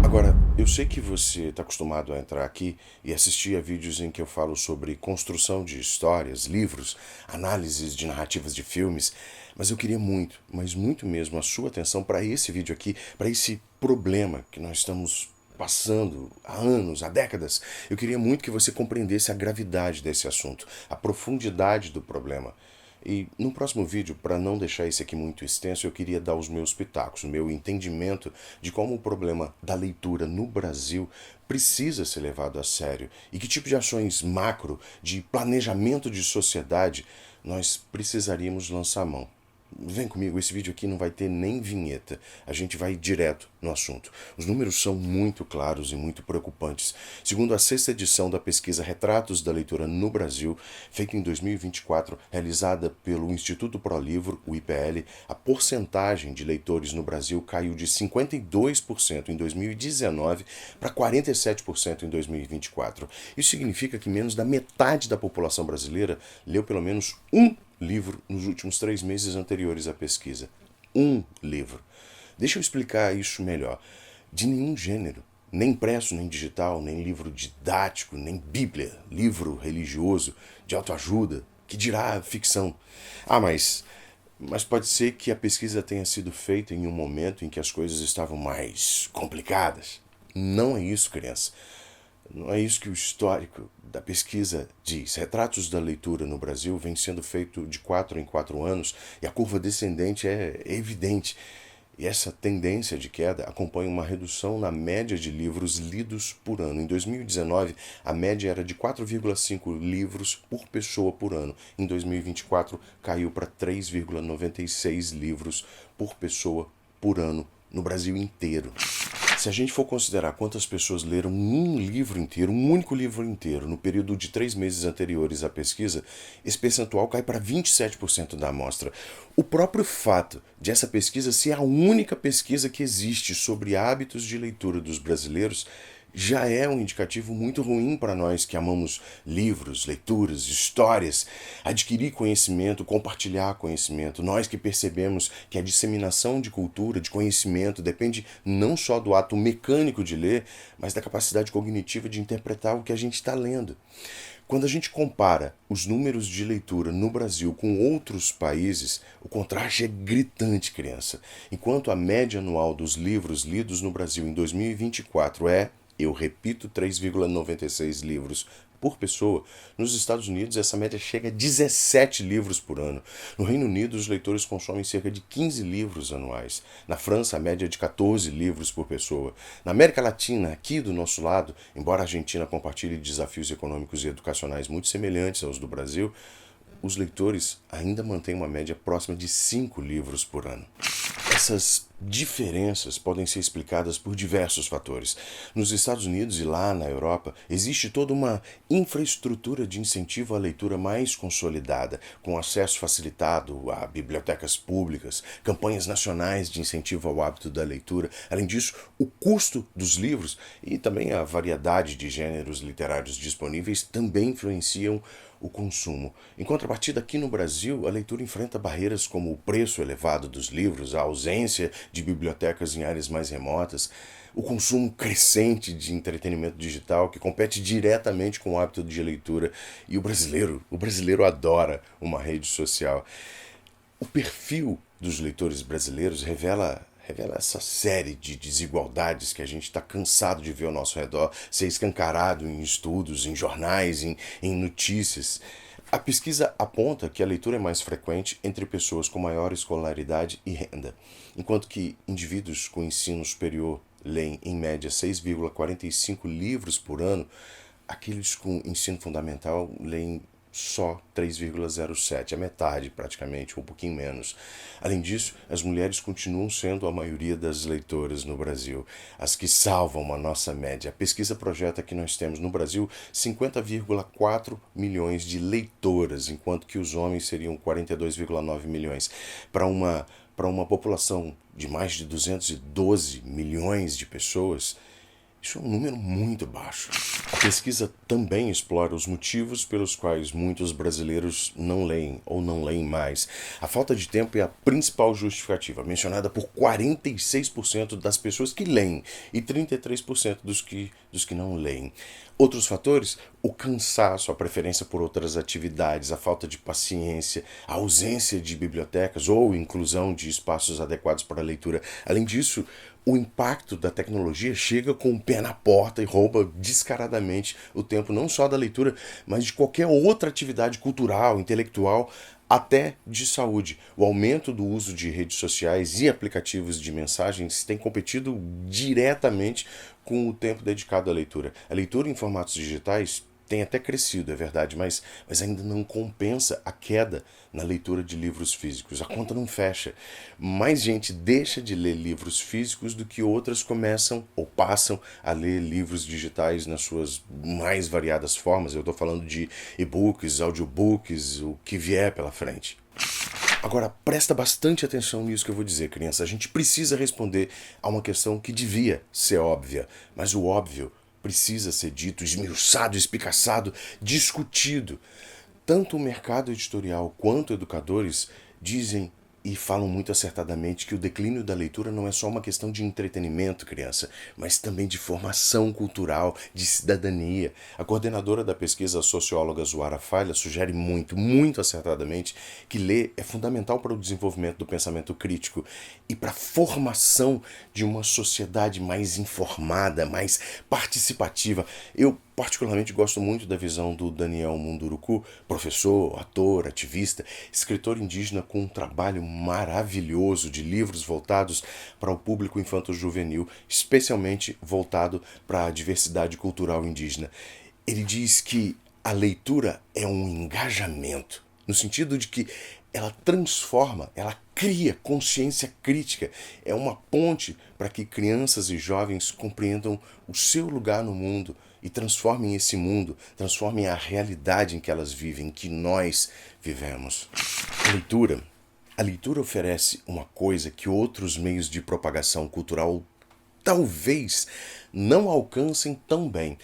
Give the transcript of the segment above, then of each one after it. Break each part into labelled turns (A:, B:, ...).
A: Agora, eu sei que você está acostumado a entrar aqui e assistir a vídeos em que eu falo sobre construção de histórias, livros, análises de narrativas de filmes, mas eu queria muito, mas muito mesmo, a sua atenção para esse vídeo aqui, para esse problema que nós estamos passando há anos, há décadas. Eu queria muito que você compreendesse a gravidade desse assunto, a profundidade do problema. E no próximo vídeo, para não deixar esse aqui muito extenso, eu queria dar os meus pitacos, o meu entendimento de como o problema da leitura no Brasil precisa ser levado a sério e que tipo de ações macro, de planejamento de sociedade, nós precisaríamos lançar mão. Vem comigo, esse vídeo aqui não vai ter nem vinheta. A gente vai direto no assunto. Os números são muito claros e muito preocupantes. Segundo a sexta edição da pesquisa Retratos da Leitura no Brasil, feita em 2024, realizada pelo Instituto ProLivro, o IPL, a porcentagem de leitores no Brasil caiu de 52% em 2019 para 47% em 2024. Isso significa que menos da metade da população brasileira leu pelo menos um livro nos últimos 3 meses anteriores à pesquisa. Um livro. Deixa eu explicar isso melhor. De nenhum gênero, nem impresso, nem digital, nem livro didático, nem bíblia, livro religioso, de autoajuda, que dirá ficção. Mas pode ser que a pesquisa tenha sido feita em um momento em que as coisas estavam mais complicadas. Não é isso, criança. Não é isso que o histórico da pesquisa diz. Retratos da leitura no Brasil vem sendo feito de 4 em 4 anos e a curva descendente é evidente. E essa tendência de queda acompanha uma redução na média de livros lidos por ano. Em 2019, a média era de 4,5 livros por pessoa por ano. Em 2024, caiu para 3,96 livros por pessoa por ano no Brasil inteiro. Se a gente for considerar quantas pessoas leram um livro inteiro, um único livro inteiro, no período de 3 meses anteriores à pesquisa, esse percentual cai para 27% da amostra. O próprio fato de essa pesquisa ser a única pesquisa que existe sobre hábitos de leitura dos brasileiros já é um indicativo muito ruim para nós que amamos livros, leituras, histórias, adquirir conhecimento, compartilhar conhecimento. Nós que percebemos que a disseminação de cultura, de conhecimento, depende não só do ato mecânico de ler, mas da capacidade cognitiva de interpretar o que a gente está lendo. Quando a gente compara os números de leitura no Brasil com outros países, o contraste é gritante, criança. Enquanto a média anual dos livros lidos no Brasil em 2024 é, eu repito, 3,96 livros por pessoa, nos Estados Unidos essa média chega a 17 livros por ano. No Reino Unido, os leitores consomem cerca de 15 livros anuais. Na França, a média é de 14 livros por pessoa. Na América Latina, aqui do nosso lado, embora a Argentina compartilhe desafios econômicos e educacionais muito semelhantes aos do Brasil, os leitores ainda mantêm uma média próxima de 5 livros por ano. Essas diferenças podem ser explicadas por diversos fatores. Nos Estados Unidos e lá na Europa, existe toda uma infraestrutura de incentivo à leitura mais consolidada, com acesso facilitado a bibliotecas públicas, campanhas nacionais de incentivo ao hábito da leitura. Além disso, o custo dos livros e também a variedade de gêneros literários disponíveis também influenciam o consumo. Em contrapartida, aqui no Brasil, a leitura enfrenta barreiras como o preço elevado dos livros, a ausência de bibliotecas em áreas mais remotas, o consumo crescente de entretenimento digital que compete diretamente com o hábito de leitura. E o brasileiro adora uma rede social. O perfil dos leitores brasileiros revela essa série de desigualdades que a gente está cansado de ver ao nosso redor ser escancarado em estudos, em jornais, em notícias. A pesquisa aponta que a leitura é mais frequente entre pessoas com maior escolaridade e renda, enquanto que indivíduos com ensino superior leem em média 6,45 livros por ano, aqueles com ensino fundamental leem só 3,07, a metade praticamente, ou um pouquinho menos. Além disso, as mulheres continuam sendo a maioria das leitoras no Brasil, as que salvam a nossa média. A pesquisa projeta que nós temos no Brasil 50,4 milhões de leitoras, enquanto que os homens seriam 42,9 milhões. Para uma população de mais de 212 milhões de pessoas, Isso é um número muito baixo. A pesquisa também explora os motivos pelos quais muitos brasileiros não leem ou não leem mais. A falta de tempo é a principal justificativa, mencionada por 46% das pessoas que leem e 33% dos que não leem. Outros fatores, o cansaço, a preferência por outras atividades, a falta de paciência, a ausência de bibliotecas ou inclusão de espaços adequados para a leitura. Além disso, o impacto da tecnologia chega com o pé na porta e rouba descaradamente o tempo não só da leitura, mas de qualquer outra atividade cultural, intelectual, até de saúde. O aumento do uso de redes sociais e aplicativos de mensagens tem competido diretamente com o tempo dedicado à leitura. A leitura em formatos digitais tem até crescido, é verdade, mas ainda não compensa a queda na leitura de livros físicos. A conta não fecha. Mais gente deixa de ler livros físicos do que outras começam ou passam a ler livros digitais nas suas mais variadas formas. Eu estou falando de e-books, audiobooks, o que vier pela frente. Agora, presta bastante atenção nisso que eu vou dizer, criança. A gente precisa responder a uma questão que devia ser óbvia, mas o óbvio precisa ser dito, esmiuçado, espicaçado, discutido. Tanto o mercado editorial quanto educadores dizem e falam muito acertadamente que o declínio da leitura não é só uma questão de entretenimento, criança, mas também de formação cultural, de cidadania. A coordenadora da pesquisa, a socióloga Zuara Falha, sugere muito acertadamente que ler é fundamental para o desenvolvimento do pensamento crítico e para a formação de uma sociedade mais informada, mais participativa. Eu particularmente gosto muito da visão do Daniel Munduruku, professor, ator, ativista, escritor indígena com um trabalho maravilhoso de livros voltados para o público infanto-juvenil, especialmente voltado para a diversidade cultural indígena. Ele diz que a leitura é um engajamento, no sentido de que ela transforma, ela cria consciência crítica, é uma ponte para que crianças e jovens compreendam o seu lugar no mundo e transformem esse mundo, transformem a realidade em que elas vivem, em que nós vivemos. A leitura oferece uma coisa que outros meios de propagação cultural talvez não alcancem tão bem.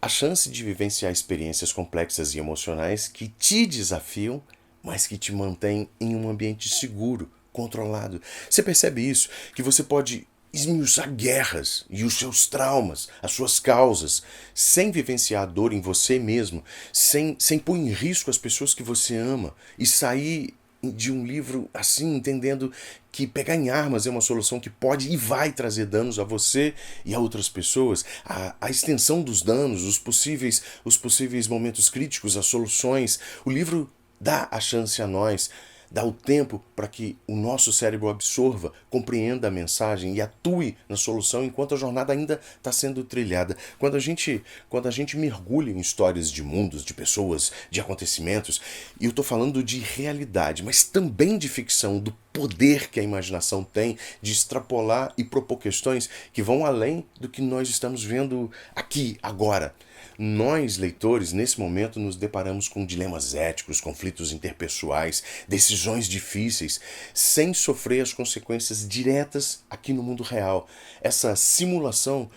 A: A chance de vivenciar experiências complexas e emocionais que te desafiam, mas que te mantêm em um ambiente seguro, controlado. Você percebe isso? Que você pode esmiuçar guerras e os seus traumas, as suas causas, sem vivenciar a dor em você mesmo, sem pôr em risco as pessoas que você ama e sair de um livro assim, entendendo que pegar em armas é uma solução que pode e vai trazer danos a você e a outras pessoas. A extensão dos danos, os possíveis momentos críticos, as soluções. O livro dá a chance a nós, dá o tempo para que o nosso cérebro absorva, compreenda a mensagem e atue na solução enquanto a jornada ainda está sendo trilhada. Quando a gente mergulha em histórias de mundos, de pessoas, de acontecimentos, e eu estou falando de realidade, mas também de ficção, do poder que a imaginação tem de extrapolar e propor questões que vão além do que nós estamos vendo aqui, agora. Nós, leitores, nesse momento nos deparamos com dilemas éticos, conflitos interpessoais, decisões difíceis, sem sofrer as consequências diretas aqui no mundo real. Essa simulação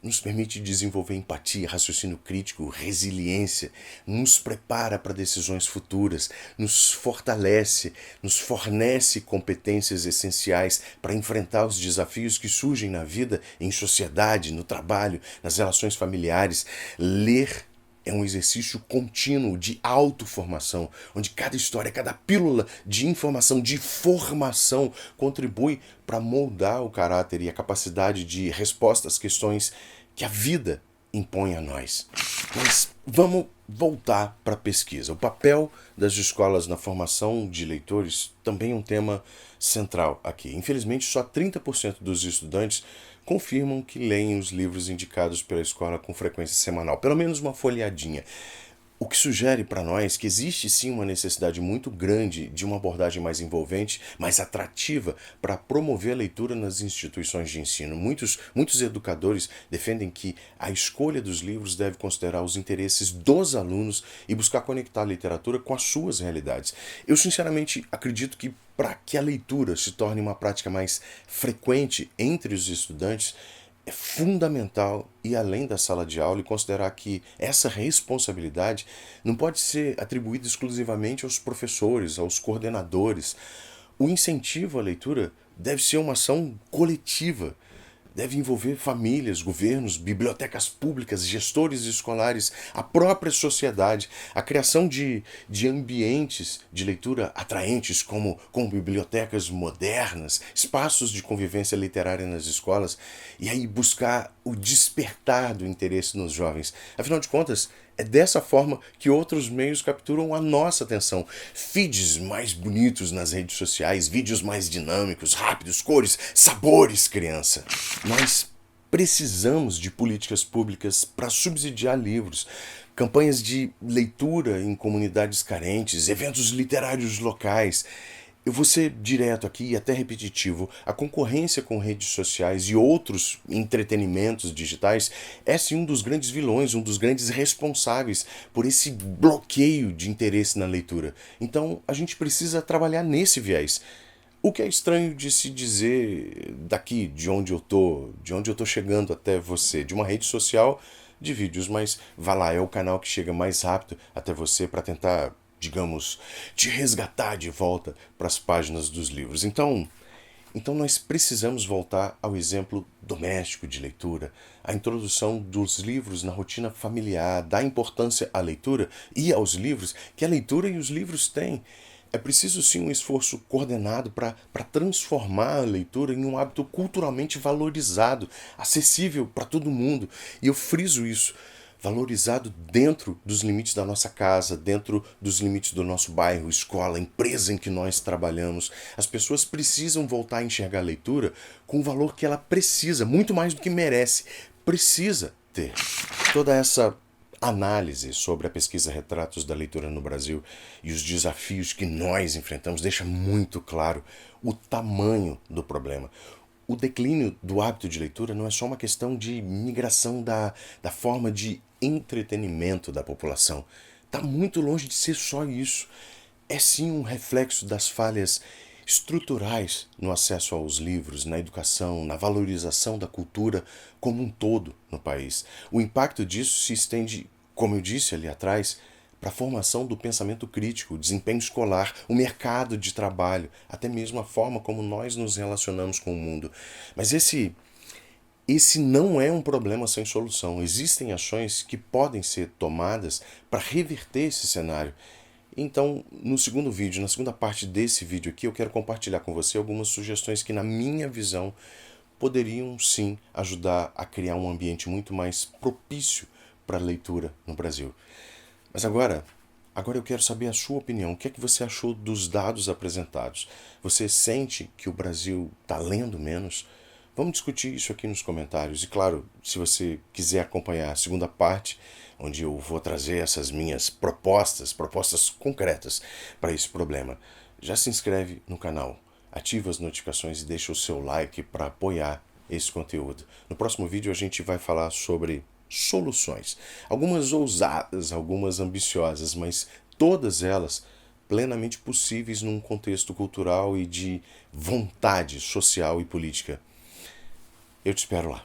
A: nos permite desenvolver empatia, raciocínio crítico, resiliência, nos prepara para decisões futuras, nos fortalece, nos fornece competências essenciais para enfrentar os desafios que surgem na vida, em sociedade, no trabalho, nas relações familiares. Ler é um exercício contínuo de autoformação, onde cada história, cada pílula de informação, de formação, contribui para moldar o caráter e a capacidade de resposta às questões que a vida impõe a nós. Mas vamos voltar para a pesquisa. O papel das escolas na formação de leitores também é um tema central aqui. Infelizmente, só 30% dos estudantes confirmam que leem os livros indicados pela escola com frequência semanal, pelo menos uma folheadinha. O que sugere para nós que existe sim uma necessidade muito grande de uma abordagem mais envolvente, mais atrativa para promover a leitura nas instituições de ensino. Muitos educadores defendem que a escolha dos livros deve considerar os interesses dos alunos e buscar conectar a literatura com as suas realidades. Eu sinceramente acredito que para que a leitura se torne uma prática mais frequente entre os estudantes, é fundamental ir além da sala de aula e considerar que essa responsabilidade não pode ser atribuída exclusivamente aos professores, aos coordenadores. O incentivo à leitura deve ser uma ação coletiva. Deve envolver famílias, governos, bibliotecas públicas, gestores escolares, a própria sociedade, a criação de ambientes de leitura atraentes, como bibliotecas modernas, espaços de convivência literária nas escolas, e aí buscar o despertar do interesse nos jovens. Afinal de contas, é dessa forma que outros meios capturam a nossa atenção. Feeds mais bonitos nas redes sociais, vídeos mais dinâmicos, rápidos, cores, sabores, criança. Nós precisamos de políticas públicas para subsidiar livros, campanhas de leitura em comunidades carentes, eventos literários locais. Eu vou ser direto aqui e até repetitivo. A concorrência com redes sociais e outros entretenimentos digitais é sim um dos grandes vilões, um dos grandes responsáveis por esse bloqueio de interesse na leitura. Então a gente precisa trabalhar nesse viés. O que é estranho de se dizer daqui, de onde eu tô chegando até você, de uma rede social de vídeos, mas vá lá, é o canal que chega mais rápido até você para tentar, digamos, te resgatar de volta para as páginas dos livros. Então nós precisamos voltar ao exemplo doméstico de leitura, a introdução dos livros na rotina familiar, dar importância à leitura e aos livros que a leitura e os livros têm. É preciso sim um esforço coordenado para transformar a leitura em um hábito culturalmente valorizado, acessível para todo mundo. E eu friso isso, valorizado dentro dos limites da nossa casa, dentro dos limites do nosso bairro, escola, empresa em que nós trabalhamos. As pessoas precisam voltar a enxergar a leitura com o valor que ela precisa, muito mais do que merece, precisa ter. Toda essa análise sobre a pesquisa Retratos da Leitura no Brasil e os desafios que nós enfrentamos deixa muito claro o tamanho do problema. O declínio do hábito de leitura não é só uma questão de migração da forma de entretenimento da população. Está muito longe de ser só isso. É sim um reflexo das falhas estruturais no acesso aos livros, na educação, na valorização da cultura como um todo no país. O impacto disso se estende, como eu disse ali atrás, para a formação do pensamento crítico, o desempenho escolar, o mercado de trabalho, até mesmo a forma como nós nos relacionamos com o mundo. Mas esse não é um problema sem solução. Existem ações que podem ser tomadas para reverter esse cenário. Então, no segundo vídeo, na segunda parte desse vídeo aqui, eu quero compartilhar com você algumas sugestões que, na minha visão, poderiam sim ajudar a criar um ambiente muito mais propício para a leitura no Brasil. Mas agora eu quero saber a sua opinião. O que é que você achou dos dados apresentados? Você sente que o Brasil está lendo menos? Vamos discutir isso aqui nos comentários. E claro, se você quiser acompanhar a segunda parte, onde eu vou trazer essas minhas propostas concretas para esse problema, já se inscreve no canal, ativa as notificações e deixa o seu like para apoiar esse conteúdo. No próximo vídeo a gente vai falar sobre soluções. Algumas ousadas, algumas ambiciosas, mas todas elas plenamente possíveis num contexto cultural e de vontade social e política. Eu te espero lá.